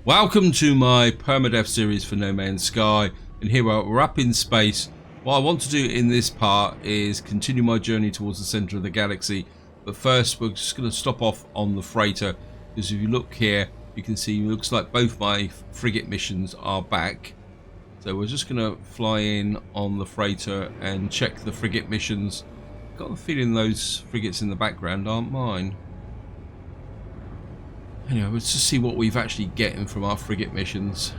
Welcome to my Permadeath series for No Man's Sky, and here we're up in space. What I want to do in this part is continue my journey towards the center of the galaxy, but first we're just going to stop off on the freighter, because if you look here you can see it looks like both my frigate missions are back. So we're just going to fly in on the freighter and check the frigate missions. Got the feeling those frigates in the background aren't mine. Anyway, let's just see what we've actually getting from our frigate missions.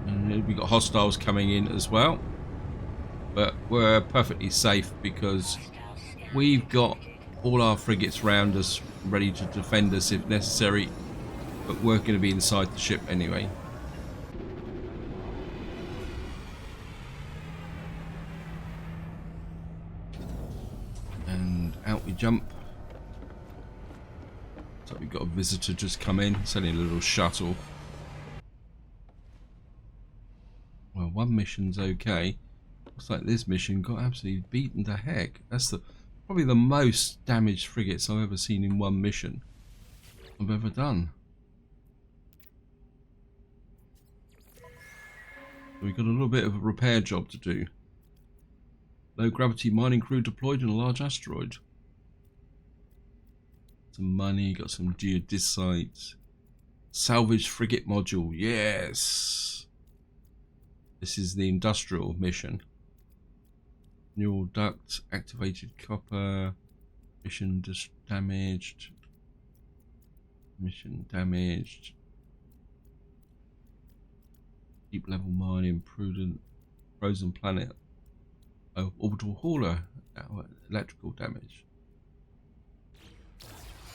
And we've got hostiles coming in as well. But we're perfectly safe because we've got all our frigates round us, ready to defend us if necessary. But we're going to be inside the ship anyway. And out we jump. So we've got a visitor just come in. It's only a little shuttle. Well, one mission's okay. Looks like this mission got absolutely beaten to heck. That's probably the most damaged frigates I've ever seen in one mission I've ever done. So we've got a little bit of a repair job to do. Low gravity mining crew deployed in a large asteroid. Some money, got some geodesite. Salvage frigate module, yes! This is the industrial mission. Neural duct, activated copper, mission damaged. Mission damaged. Deep level mining, prudent, frozen planet. Oh, orbital hauler, electrical damage.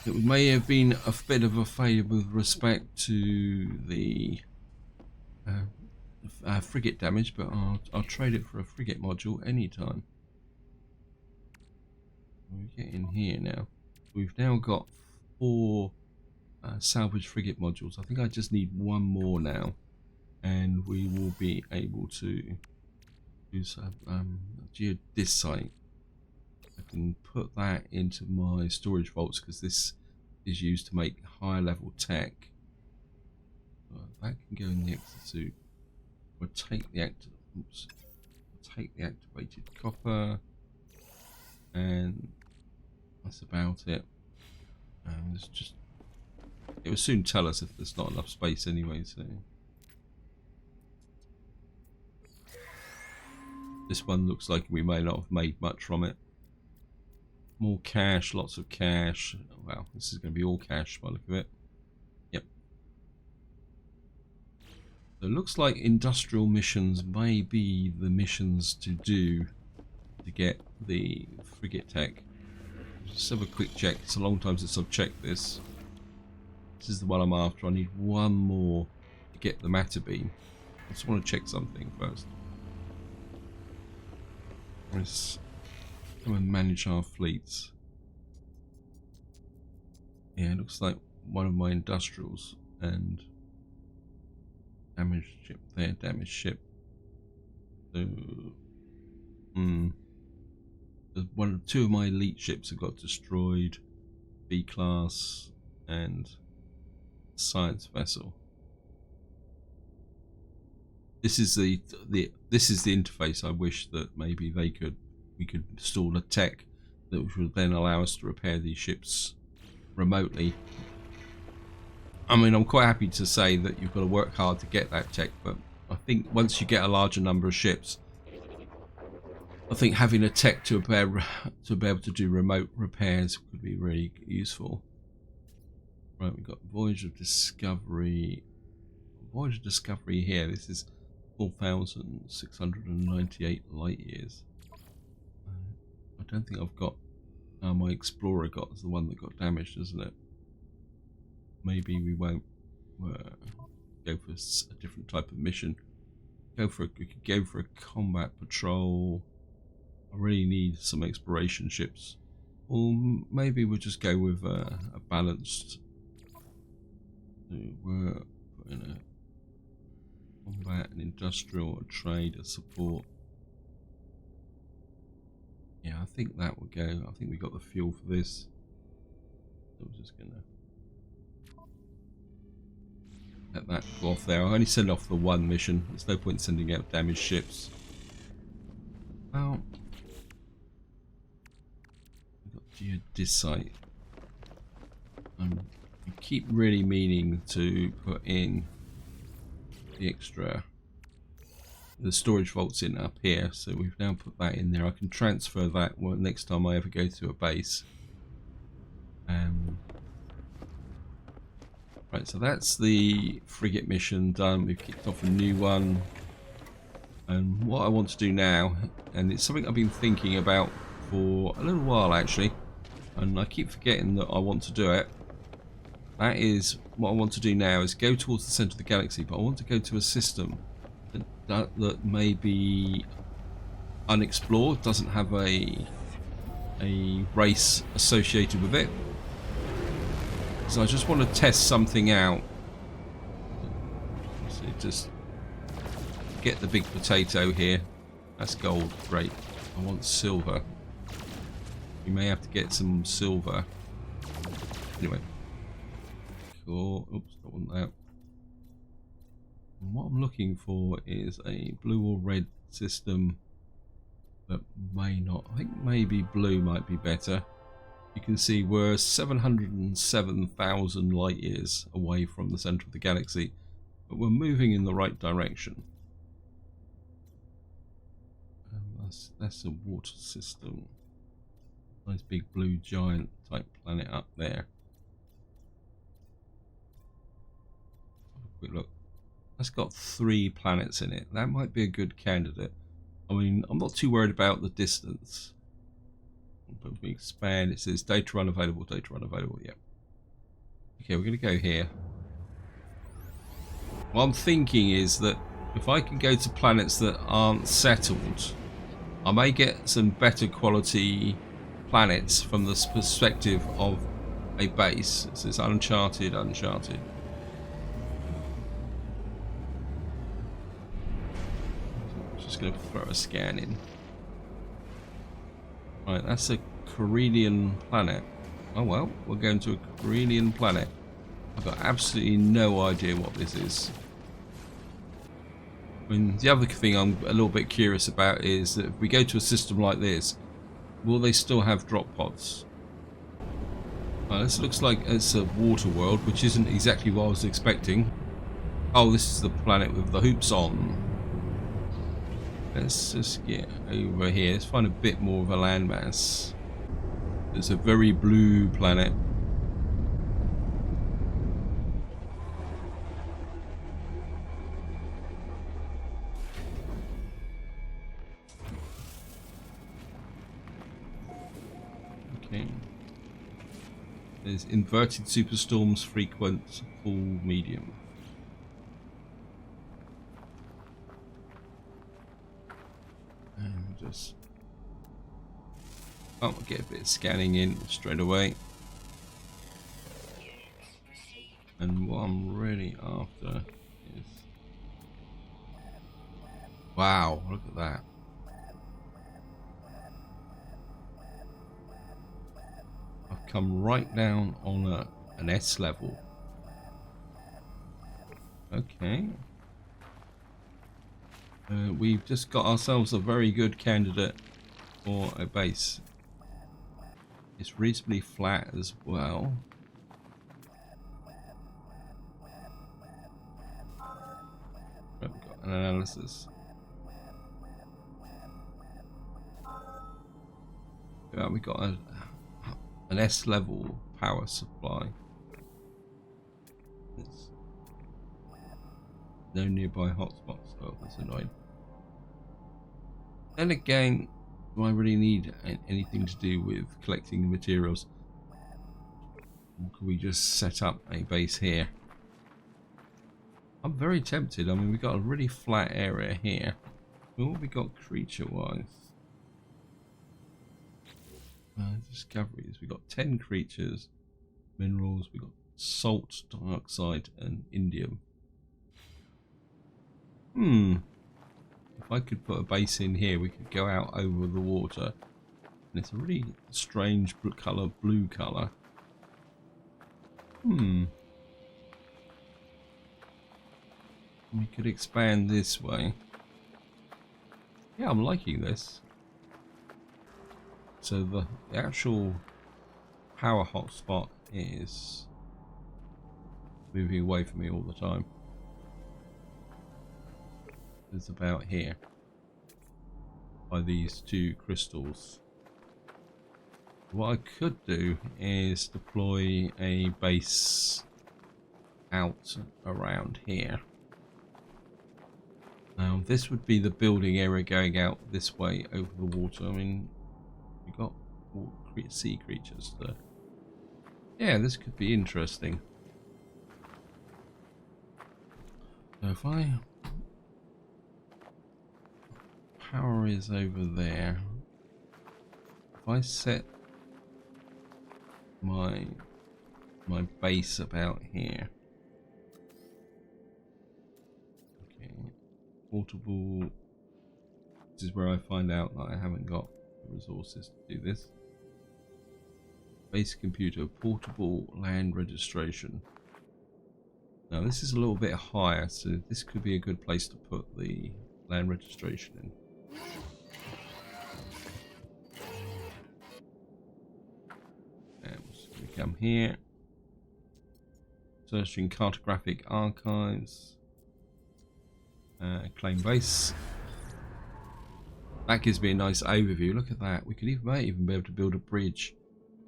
It may have been a bit of a failure with respect to the frigate damage, but I'll trade it for a frigate module anytime. We get in here now. We've now got 4 salvage frigate modules. I think I just need one more now, and we will be able to use geodesite. I can put that into my storage vaults because this is used to make higher level tech. That can go in the exosuit. We'll take the activated copper, and that's about it. And it's just, it will soon tell us if there's not enough space anyway. So this one looks like we may not have made much from it. More cash, lots of cash. Wow, this is going to be all cash by the look of it. Yep. So it looks like industrial missions may be the missions to do to get the frigate tech. Just have a quick check. It's a long time since I've checked this. This is the one I'm after. I need one more to get the matter beam. I just want to check something first. Let's come and manage our fleets. Yeah, it looks like one of my industrials and damaged ship there, damaged ship. So, two of my elite ships have got destroyed. B class and science vessel. This is the interface. I wish that maybe we could install a tech that would then allow us to repair these ships remotely. I mean, I'm quite happy to say that you've got to work hard to get that tech, but I think once you get a larger number of ships, I think having a tech to be able to do remote repairs could be really useful. Right, we've got Voyage of Discovery. Voyage of Discovery here. This is 4,698 light years. I don't think I've got. My Explorer is the one that got damaged, isn't it? Maybe we won't go for a different type of mission. We could go for a combat patrol. I really need some exploration ships, or maybe we'll just go with a balanced. We're putting a combat, an industrial, a trade, a support. Yeah, I think that will go. I think we got the fuel for this. So we're just gonna let that go off there. I only send off the one mission. There's no point sending out damaged ships. Well, we've got geodesite. I keep really meaning to put in the extra, the storage vaults in up here, so we've now put that in there. I can transfer that next time I ever go to a base. Right, so that's the frigate mission done. We've kicked off a new one. And what I want to do now, and it's something I've been thinking about for a little while actually, and I keep forgetting that I want to do it. That is, what I want to do now is go towards the centre of the galaxy, but I want to go to a system that may be unexplored, doesn't have a race associated with it. So I just want to test something out. So just get the big potato here. That's gold, great. I want silver. We may have to get some silver. Anyway. Cool. Oops, don't want that. And what I'm looking for is a blue or red system that may not. I think maybe blue might be better. You can see we're 707,000 light years away from the centre of the galaxy, but we're moving in the right direction. That's a water system. Nice big blue giant type planet up there. Have a quick look. That's got 3 planets in it. That might be a good candidate. I mean, I'm not too worried about the distance. But we expand. It says data unavailable, data unavailable. Yeah. Okay, we're going to go here. What I'm thinking is that if I can go to planets that aren't settled, I may get some better quality planets from the perspective of a base. It says uncharted, uncharted. Just going to throw a scan in. Right, that's a Corellian planet. Oh well, we're going to a Corellian planet. I've got absolutely no idea what this is. I mean, the other thing I'm a little bit curious about is that if we go to a system like this, will they still have drop pods? This looks like it's a water world, which isn't exactly what I was expecting. Oh, this is the planet with the hoops on. Let's just get over here. Let's find a bit more of a landmass. It's a very blue planet. Okay. There's inverted superstorms, frequent, full, medium. And just I'll get a bit of scanning in straight away. And what I'm really after is, wow, look at that. I've come right down on an S level. Okay. We've just got ourselves a very good candidate for a base. It's reasonably flat as well. Right, we've got an analysis. Yeah, we got an S level power supply. It's no nearby hotspots. Oh, that's annoying. Then again, do I really need anything to do with collecting the materials? Or can we just set up a base here? I'm very tempted. I mean, we've got a really flat area here. What have we got creature-wise? Discoveries. We've got 10 creatures, minerals. We've got salt, dioxide, and indium. If I could put a base in here, we could go out over the water. And it's a really strange blue colour. We could expand this way. Yeah, I'm liking this. So the actual power hotspot is moving away from me all the time. It's about here by these two crystals. What I could do is deploy a base out around here. Now this would be the building area going out this way over the water. I mean, we got sea creatures there. Yeah, this could be interesting. So if power is over there, if I set my base about here. Okay, portable. This is where I find out that I haven't got the resources to do this. Base computer, portable land registration. Now this is a little bit higher, so this could be a good place to put the land registration in. We come here, searching cartographic archives, claim base. That gives me a nice overview. Look at that. We could might even be able to build a bridge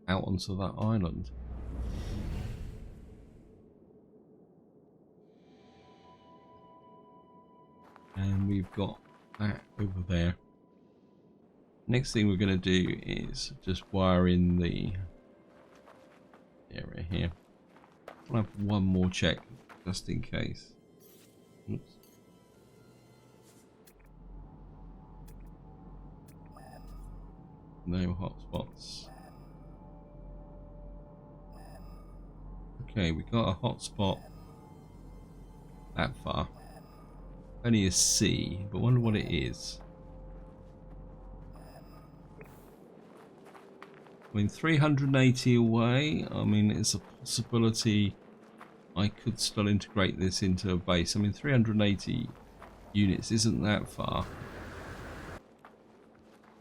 out onto that island. And we've got that over there. Next thing we're going to do is just wire in the area here. I'll have one more check just in case. Oops. No hotspots. Okay, we got a hotspot that far. Only a C, but wonder what it is. I mean, 380 away. I mean, it's a possibility I could still integrate this into a base. I mean, 380 units isn't that far.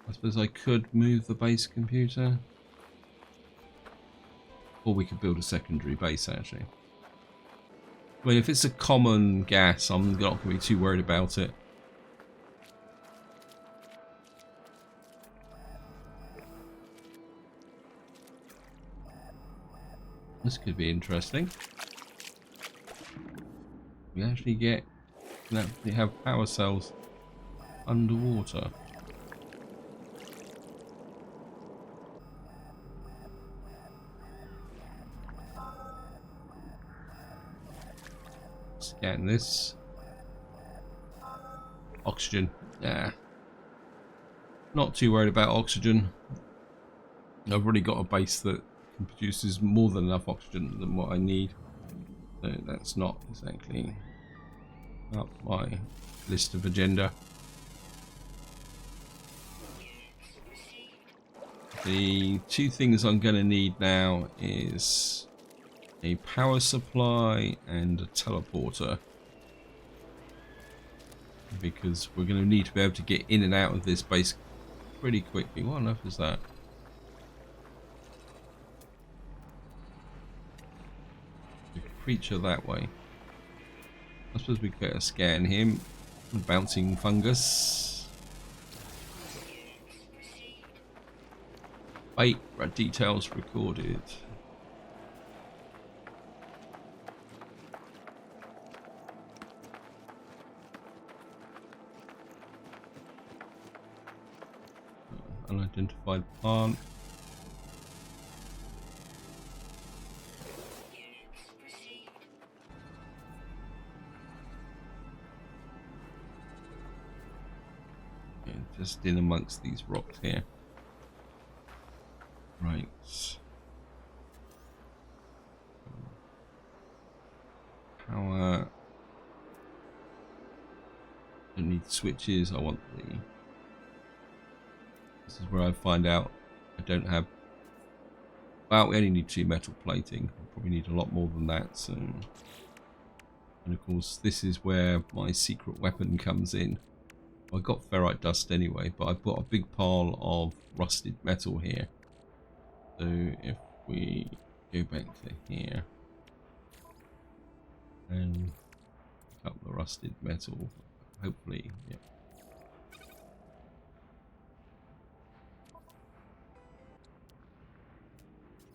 I suppose I could move the base computer. Or we could build a secondary base, actually. I mean, if it's a common gas, I'm not going to be too worried about it. This could be interesting. We actually we have power cells underwater. Scan this. Oxygen. Yeah. Not too worried about oxygen. I've already got a base that produces more than enough oxygen than what I need. So that's not exactly up my list of agenda. The two things I'm going to need now is a power supply and a teleporter, because we're going to need to be able to get in and out of this base pretty quickly. What on earth is that? The creature that way. I suppose we could get a scan him. Bouncing fungus. Wait, details recorded. Unidentified plant. Yeah, just in amongst these rocks here. Right. Power. Don't need switches. I want the. This is where I find out I don't have. Well, we only need 2 metal plating. I probably need a lot more than that. So And of course, this is where my secret weapon comes in. I got ferrite dust anyway, but I've got a big pile of rusted metal here. So if we go back to here and pick up the rusted metal, hopefully, yeah.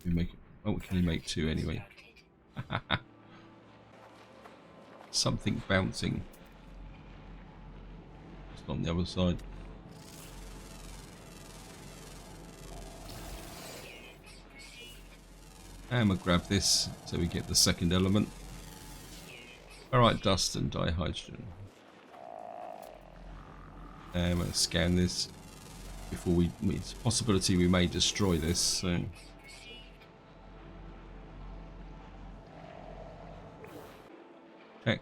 We make it. Oh, we can only make 2 anyway. Something bouncing. Just on the other side. And we'll grab this so we get the second element. Alright, dust and dihydrogen. And we'll scan this before it's a possibility we may destroy this. So. Check.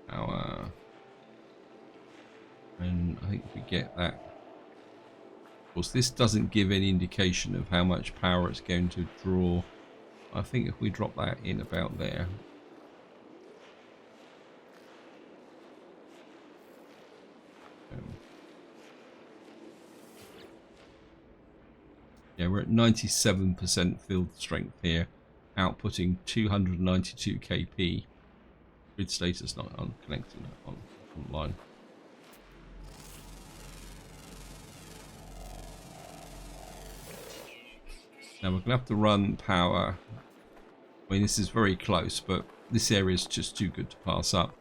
Power. And I think if we get that. Of course, this doesn't give any indication of how much power it's going to draw. I think if we drop that in about there. Yeah, we're at 97% field strength here, outputting 292 kp. Grid status not unconnected online. Now we're going to have to run power. I mean, this is very close, but this area is just too good to pass up.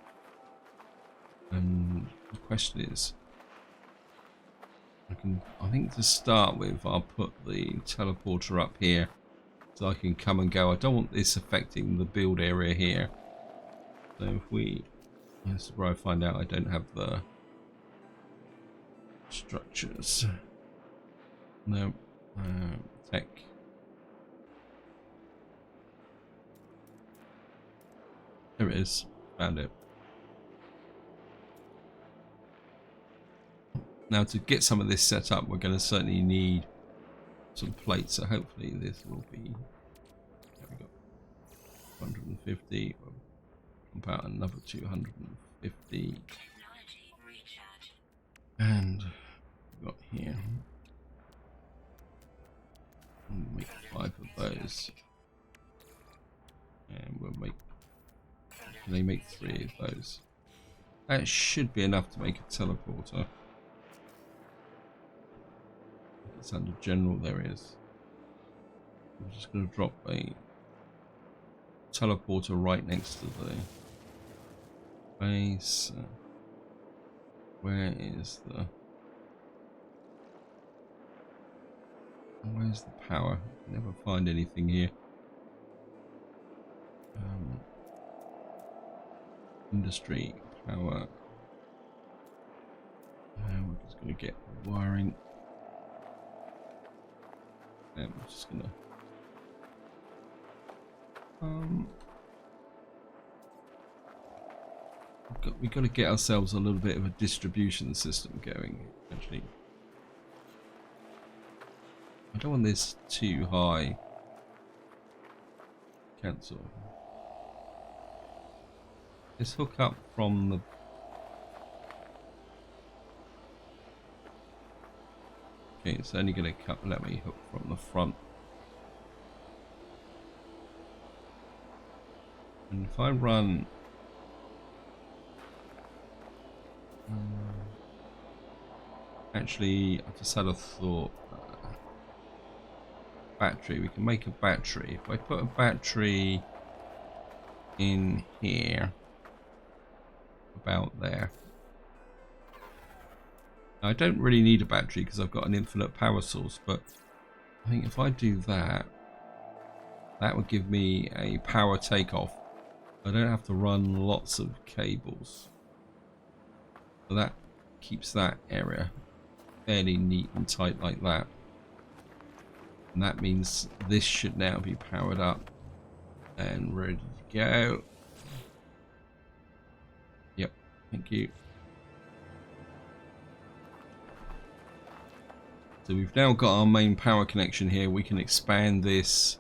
And the question is, I think to start with, I'll put the teleporter up here so I can come and go. I don't want this affecting the build area here. So if we, this is where I find out I don't have the structures. No, tech. There it is. Found it. Now to get some of this set up, we're going to certainly need some plates. So hopefully this will be. There we go. 150. We'll pump out another 250. And we've got here. We'll make 5 of those. And we'll make. Can they make 3 of those? That should be enough to make a teleporter. It's under general, there is. I'm just going to drop a teleporter right next to the base. Where is the... Where's the power? I can never find anything here. Industry, power. We're just going to get wiring. And we're just going to... we've got to get ourselves a little bit of a distribution system going, actually. I don't want this too high. Cancel. Let's hook up from the... Okay, it's only going to let me hook from the front. And if I run... actually, I just had a thought. Battery, we can make a battery. If I put a battery in here, about there. Now, I don't really need a battery because I've got an infinite power source, but I think if I do that, that would give me a power takeoff. I don't have to run lots of cables. So that keeps that area fairly neat and tight like that. And that means this should now be powered up and ready to go. Yep, thank you. So we've now got our main power connection here. We can expand this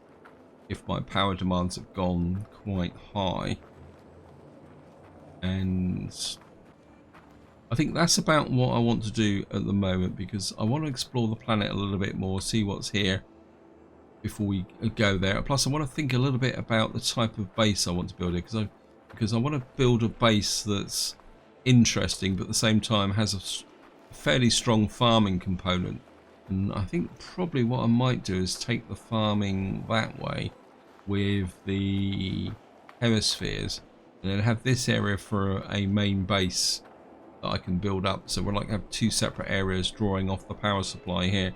if my power demands have gone quite high. And I think that's about what I want to do at the moment, because I want to explore the planet a little bit more, see what's here before we go there. Plus I want to think a little bit about the type of base I want to build here, because I want to build a base that's interesting but at the same time has a fairly strong farming component. And I think probably what I might do is take the farming that way with the hemispheres, and then have this area for a main base that I can build up. So we're like have two separate areas drawing off the power supply here.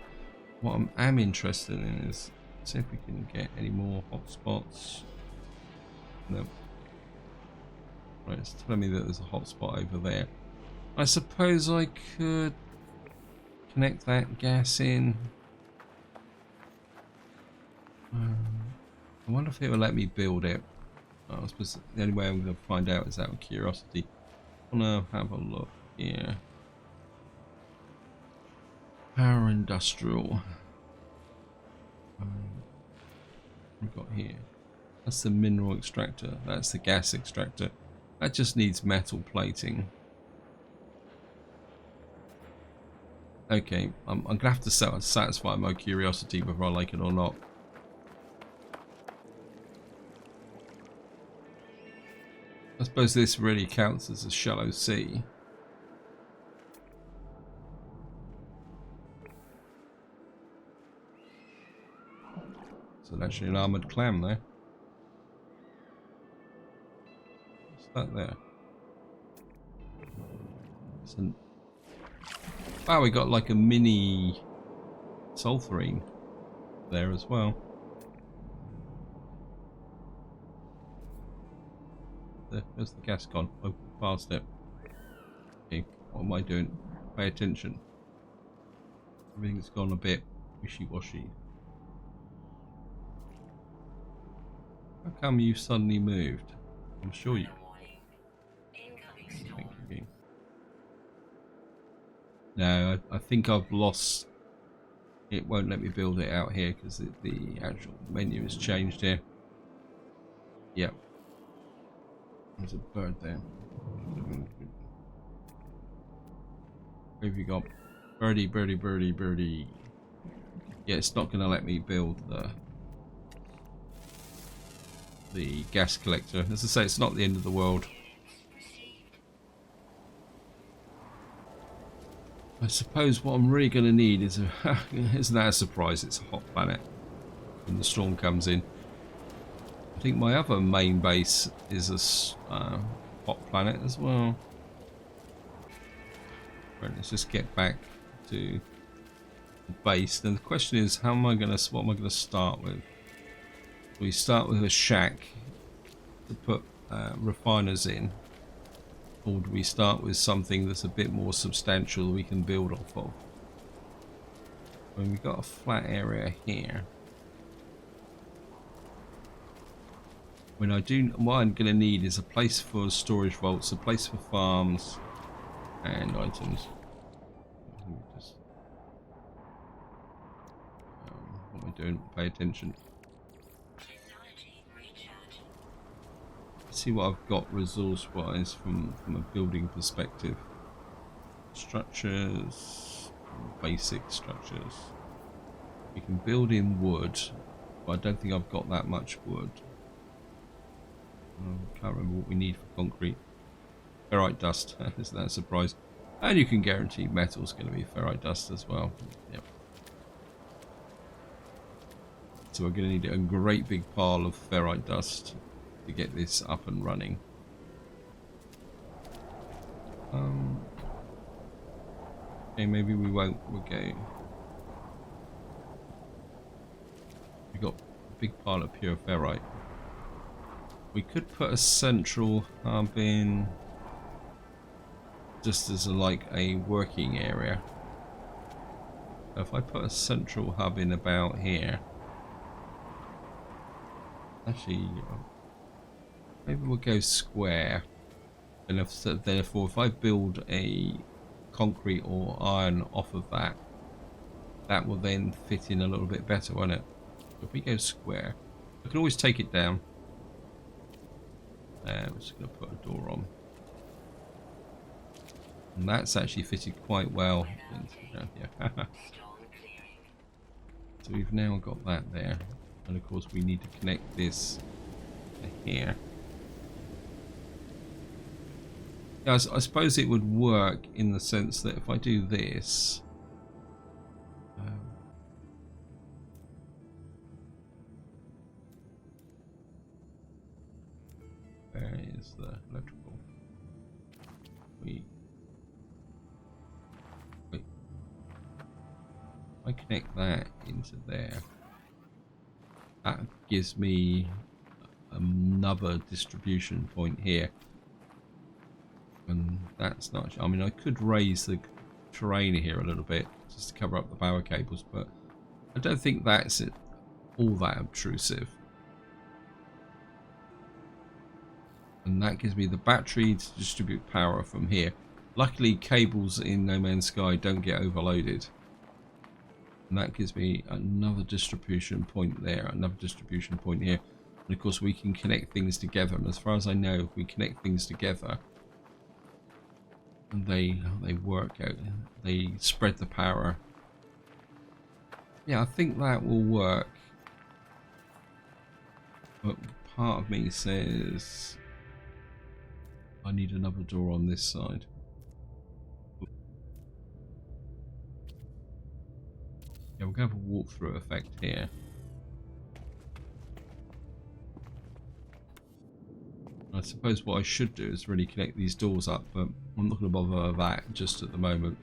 What I'm interested in is see if we can get any more hotspots. No. Right, it's telling me that there's a hotspot over there. I suppose I could connect that gas in. I wonder if it will let me build it. I suppose the only way I'm going to find out is out of curiosity. I'm going to have a look here. Power industrial. We've got here. That's the mineral extractor. That's the gas extractor. That just needs metal plating. Okay, I'm going to have to satisfy my curiosity whether I like it or not. I suppose this really counts as a shallow sea. So that's actually an armoured clam there. What's that there? Wow, we got like a mini sulfurine there as well. Where's the gas gone? Oh, past it. Okay, what am I doing? Pay attention. Everything's gone a bit wishy-washy. How come you suddenly moved? I'm sure you... Thank you. No, I think I've lost... It won't let me build it out here because the actual menu has changed here. Yep. There's a bird there. What have you got? Birdie, birdie, birdie, birdie. Yeah, it's not going to let me build the gas collector. As I say, it's not the end of the world. I suppose what I'm really going to need is a... Isn't that a surprise? It's a hot planet when the storm comes in. I think my other main base is a hot planet as well. Right, let's just get back to the base. Then the question is, what am I going to start with? We start with a shack to put refiners in, or do we start with something that's a bit more substantial that we can build off of? When we've got a flat area here. What I'm going to need is a place for storage vaults, a place for farms and items. What am I doing? Pay attention. Let's see what I've got resource-wise from a building perspective. Structures, basic structures. We can build in wood, but I don't think I've got that much wood. Can't remember what we need for concrete. Ferrite dust, isn't that a surprise? And you can guarantee metal's going to be ferrite dust as well. Yep. So we're going to need a great big pile of ferrite dust to get this up and running. Okay, maybe we won't. We'll go. We got a big pile of pure ferrite. We could put a central hub in just as a working area. If I put a central hub in about here, actually, maybe we'll go square. And therefore, if I build a concrete or iron off of that, that will then fit in a little bit better, won't it? If we go square. I can always take it down. I'm just going to put a door on. And that's actually fitted quite well into, yeah. So we've now got that there. And of course we need to connect this to here. Yeah, I suppose it would work in the sense that if I do this, where is the electrical? Wait. I connect that into there. That gives me another distribution point here. And that's not... I mean, I could raise the terrain here a little bit just to cover up the power cables, but I don't think that's all that obtrusive. And that gives me the battery to distribute power from here. Luckily, cables in No Man's Sky don't get overloaded. And that gives me another distribution point there, another distribution point here. And of course we can connect things together. And as far as I know, if we connect things together, and they work out, they spread the power. Yeah, I think that will work. But part of me says I need another door on this side. Yeah, we're going to have a walkthrough effect here. I suppose what I should do is really connect these doors up, but I'm not going to bother with that just at the moment.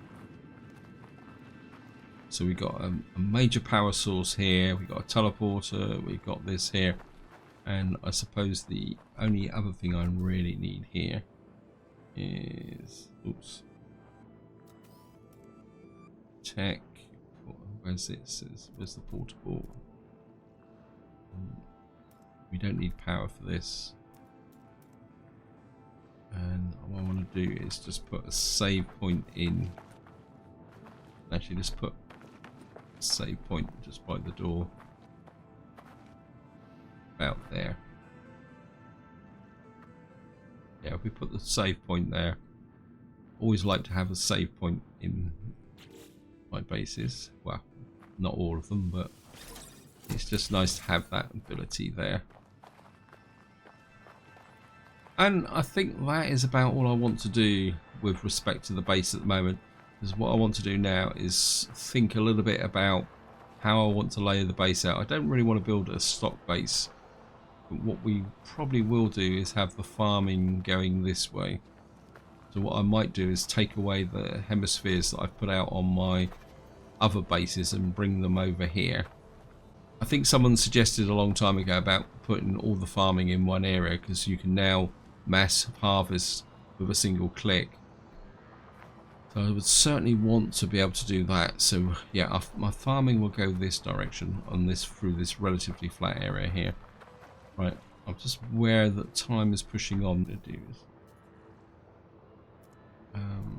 So we've got a major power source here, we've got a teleporter, we've got this here, and I suppose the only other thing I really need here is, oops, tech. Where's this? Where's the portable? We don't need power for this. And what I want to do is just put a save point in. Actually, just put a save point just by the door. About there. Yeah, if we put the save point there. Always like to have a save point in my bases. Well, not all of them, but it's just nice to have that ability there. And I think that is about all I want to do with respect to the base at the moment. Because what I want to do now is think a little bit about how I want to lay the base out. I don't really want to build a stock base. But what we probably will do is have the farming going this way. So what I might do is take away the hemispheres that I've put out on my other bases and bring them over here. I think someone suggested a long time ago about putting all the farming in one area because you can now mass harvest with a single click. So I would certainly want to be able to do that. So yeah, my farming will go this direction on this through this relatively flat area here. Right, I'm just aware that time is pushing on to do this.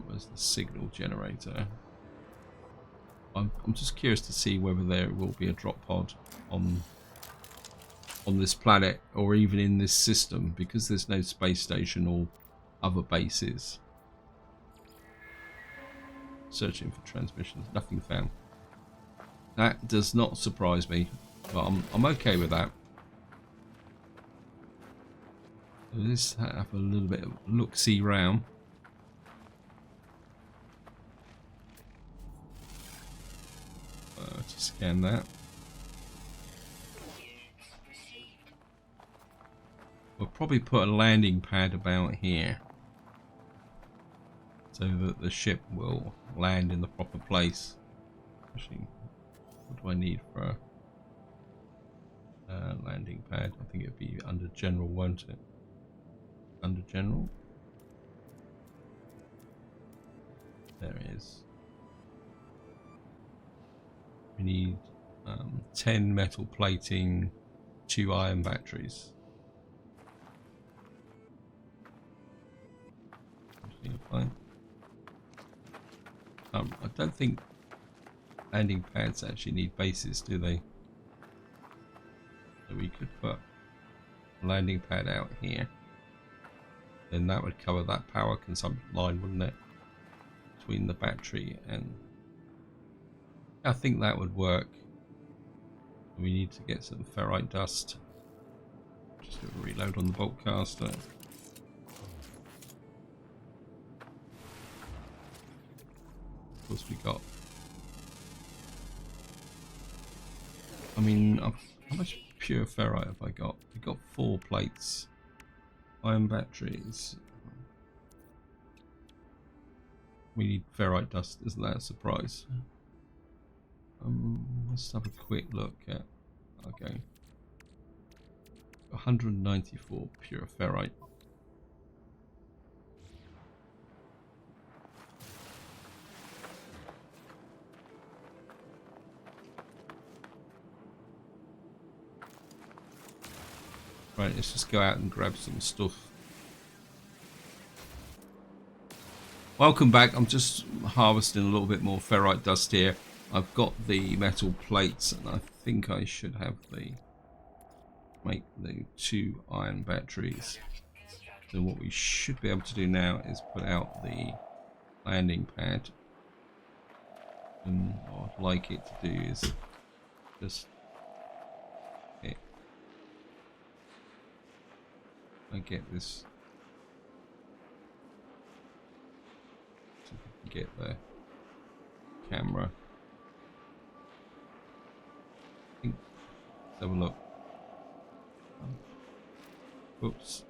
Where's the signal generator? I'm just curious to see whether there will be a drop pod on this planet or even in this system, because there's no space station or other bases. Searching for transmissions, nothing found. That does not surprise me, but I'm okay with that. Let's have a little bit of look-see round. To scan that. We'll probably put a landing pad about here so that the ship will land in the proper place. Actually, what do I need for a landing pad? I think it'd be under general, won't it? Under general? There it is. We need 10 metal plating, 2 iron batteries. I don't think landing pads actually need bases, do they? So So we could put a landing pad out here. Then that would cover that power consumption line, wouldn't it? Between the battery and... I think that would work. We need to get some ferrite dust. Just do a reload on the bolt caster. Of course we got... I mean, how much pure ferrite have I got? We got 4 plates. Iron batteries. We need ferrite dust, isn't that a surprise? Let's have a quick look at... Okay. 194 pure ferrite. Right, let's just go out and grab some stuff. Welcome back. I'm just harvesting a little bit more ferrite dust here. I've got the metal plates, and I think I should have make the 2 iron batteries. So what we should be able to do now is put out the landing pad. And what I'd like it to do is just get this. So we can get the camera. Let's have a look. Oops.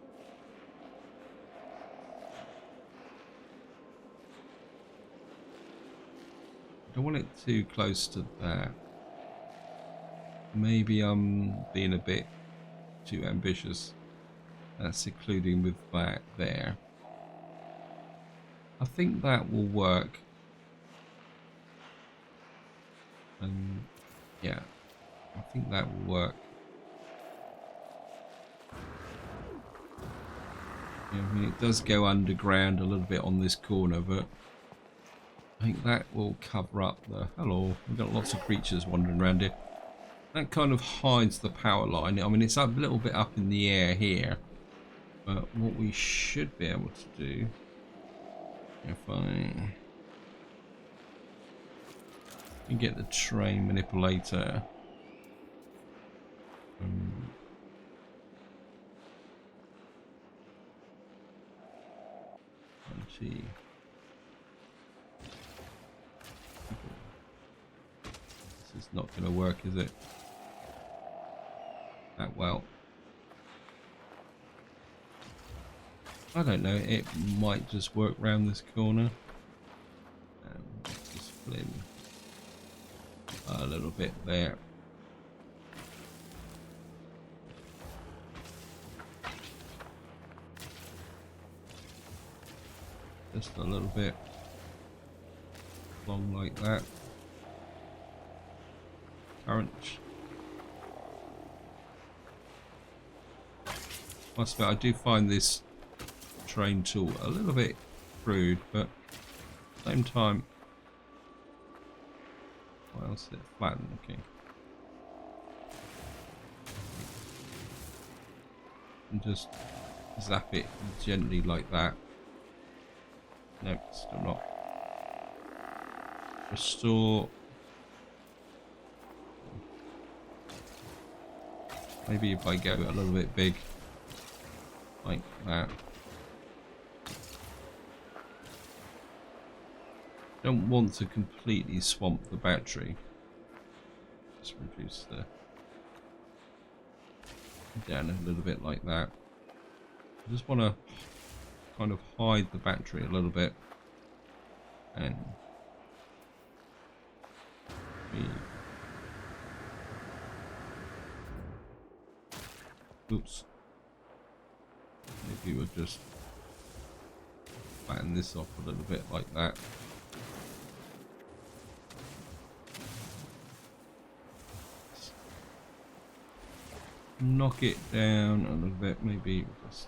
I don't want it too close to that. Maybe I'm being a bit too ambitious. That's including with that there. I think that will work. And yeah, I think that will work. Yeah, I mean, it does go underground a little bit on this corner, but I think that will cover up the... Hello, we've got lots of creatures wandering around here. That kind of hides the power line. I mean, it's a little bit up in the air here. But what we should be able to do, if I can get the train manipulator, this is not going to work, is it? That well. I don't know, it might just work round this corner. Just fill in a little bit there. Just a little bit along like that. Current. Must admit, I do find this train tool a little bit crude, but at the same time, what else is it? Flatten, okay. And just zap it gently like that. Nope, still not. Restore. Maybe if I go a little bit big, like that. Don't want to completely swamp the battery. Just reduce the down a little bit like that. I just want to kind of hide the battery a little bit, and oops, maybe we'll just flatten this off a little bit like that. Knock it down a little bit, maybe just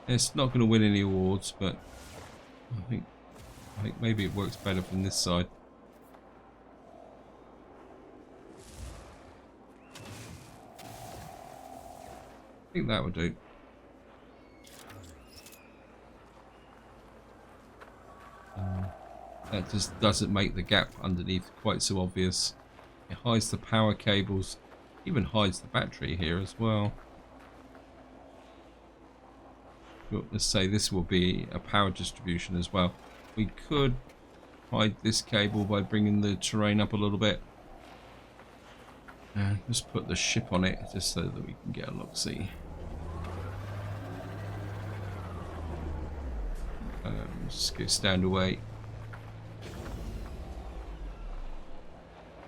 it's not going to win any awards, but I think maybe it works better from this side. think that would do. That just doesn't make the gap underneath quite so obvious. It hides the power cables, even hides the battery here as well. Let's say this will be a power distribution as well. We could hide this cable by bringing the terrain up a little bit. And just put the ship on it just so that we can get a look-see. Just go stand away.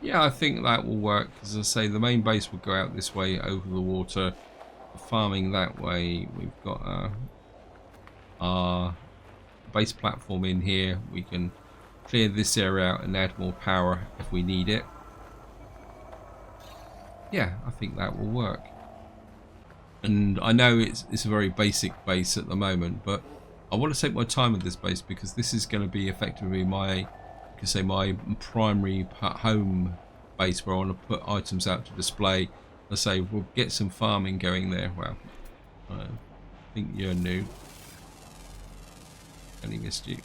Yeah, I think that will work. As I say, the main base will go out this way over the water. Farming that way. We've got our base platform in here. We can clear this area out and add more power if we need it. Yeah, I think that will work. And I know it's a very basic base at the moment, but I want to take my time with this base because this is going to be effectively my, my primary home base where I want to put items out to display. Let's say we'll get some farming going there. Well, I think you're new. Only missed you.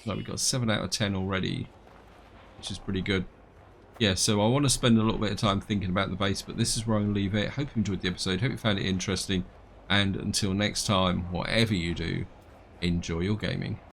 No, we got 7 out of 10 already, which is pretty good. Yeah, so I want to spend a little bit of time thinking about the base, but this is where I'm going to leave it. Hope you enjoyed the episode. Hope you found it interesting. And until next time, whatever you do, enjoy your gaming.